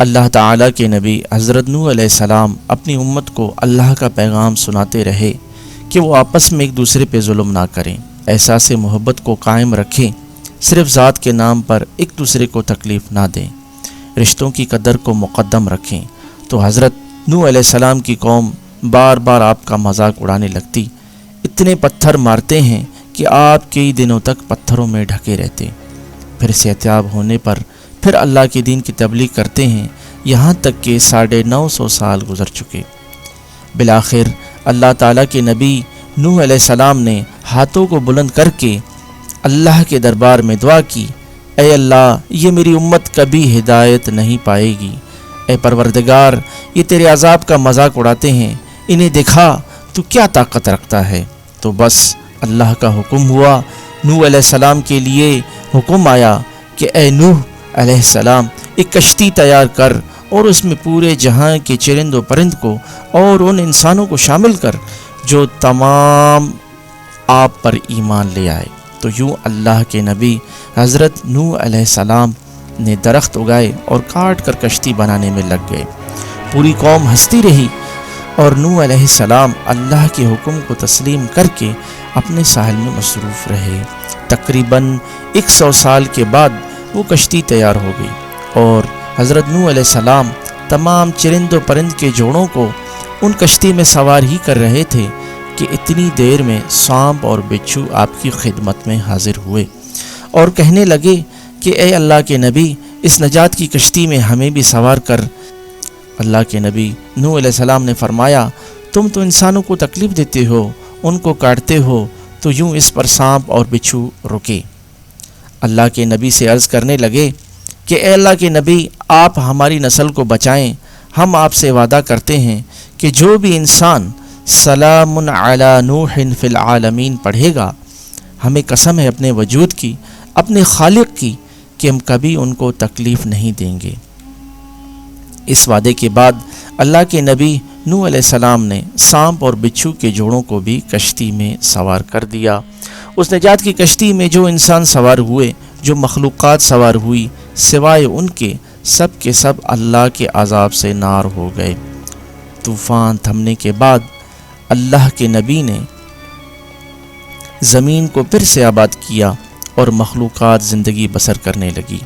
اللہ تعالیٰ کے نبی حضرت نوح علیہ السلام اپنی امت کو اللہ کا پیغام سناتے رہے کہ وہ آپس میں ایک دوسرے پہ ظلم نہ کریں، احساس محبت کو قائم رکھیں، صرف ذات کے نام پر ایک دوسرے کو تکلیف نہ دیں، رشتوں کی قدر کو مقدم رکھیں۔ تو حضرت نوح علیہ السلام کی قوم بار بار آپ کا مذاق اڑانے لگتی، اتنے پتھر مارتے ہیں کہ آپ کئی دنوں تک پتھروں میں ڈھکے رہتے، پھر صحتیاب ہونے پر پھر اللہ کے دین کی تبلیغ کرتے ہیں، یہاں تک کہ 950 سال گزر چکے۔ بالآخر اللہ تعالیٰ کے نبی نوح علیہ السلام نے ہاتھوں کو بلند کر کے اللہ کے دربار میں دعا کی، اے اللہ، یہ میری امت کبھی ہدایت نہیں پائے گی، اے پروردگار، یہ تیرے عذاب کا مذاق اڑاتے ہیں، انہیں دکھا تو کیا طاقت رکھتا ہے۔ تو بس اللہ کا حکم ہوا، نوح علیہ السلام کے لیے حکم آیا کہ اے نوح علیہ السلام، ایک کشتی تیار کر اور اس میں پورے جہاں کے چرند و پرند کو اور ان انسانوں کو شامل کر جو تمام آپ پر ایمان لے آئے۔ تو یوں اللہ کے نبی حضرت نوح علیہ السلام نے درخت اگائے اور کاٹ کر کشتی بنانے میں لگ گئے۔ پوری قوم ہنستی رہی اور نوح علیہ السلام اللہ کے حکم کو تسلیم کر کے اپنے ساحل میں مصروف رہے۔ تقریباً 100 سال کے بعد وہ کشتی تیار ہو گئی اور حضرت نوح علیہ السلام تمام چرند و پرند کے جوڑوں کو ان کشتی میں سوار ہی کر رہے تھے کہ اتنی دیر میں سانپ اور بچھو آپ کی خدمت میں حاضر ہوئے اور کہنے لگے کہ اے اللہ کے نبی، اس نجات کی کشتی میں ہمیں بھی سوار کر۔ اللہ کے نبی نوح علیہ السلام نے فرمایا، تم تو انسانوں کو تکلیف دیتے ہو، ان کو کاٹتے ہو، تو یوں اس پر سانپ اور بچھو رکے۔ اللہ کے نبی سے عرض کرنے لگے کہ اے اللہ کے نبی، آپ ہماری نسل کو بچائیں، ہم آپ سے وعدہ کرتے ہیں کہ جو بھی انسان سلام علی نوح فی العالمین پڑھے گا، ہمیں قسم ہے اپنے وجود کی، اپنے خالق کی، کہ ہم کبھی ان کو تکلیف نہیں دیں گے۔ اس وعدے کے بعد اللہ کے نبی نوح علیہ السلام نے سانپ اور بچھو کے جوڑوں کو بھی کشتی میں سوار کر دیا۔ اس نجات کی کشتی میں جو انسان سوار ہوئے، جو مخلوقات سوار ہوئی، سوائے ان کے سب اللہ کے عذاب سے نار ہو گئے۔ طوفان تھمنے کے بعد اللہ کے نبی نے زمین کو پھر سے آباد کیا اور مخلوقات زندگی بسر کرنے لگی،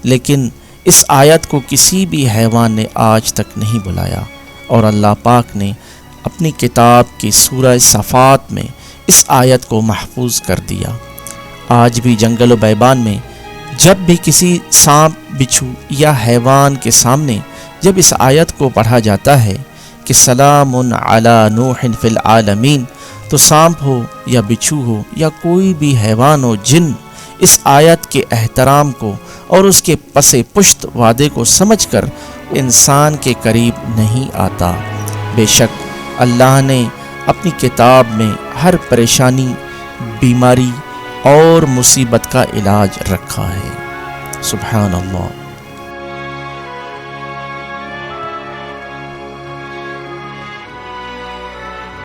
لیکن اس آیت کو کسی بھی حیوان نے آج تک نہیں بلایا، اور اللہ پاک نے اپنی کتاب کی سورہ صفات میں اس آیت کو محفوظ کر دیا۔ آج بھی جنگل و بیابان میں جب بھی کسی سانپ، بچھو یا حیوان کے سامنے جب اس آیت کو پڑھا جاتا ہے کہ سلام علی نوح فی العالمین، تو سانپ ہو یا بچھو ہو یا کوئی بھی حیوان ہو، جن اس آیت کے احترام کو اور اس کے پس پشت وعدے کو سمجھ کر انسان کے قریب نہیں آتا۔ بے شک اللہ نے اپنی کتاب میں ہر پریشانی، بیماری اور مصیبت کا علاج رکھا ہے۔ سبحان اللہ۔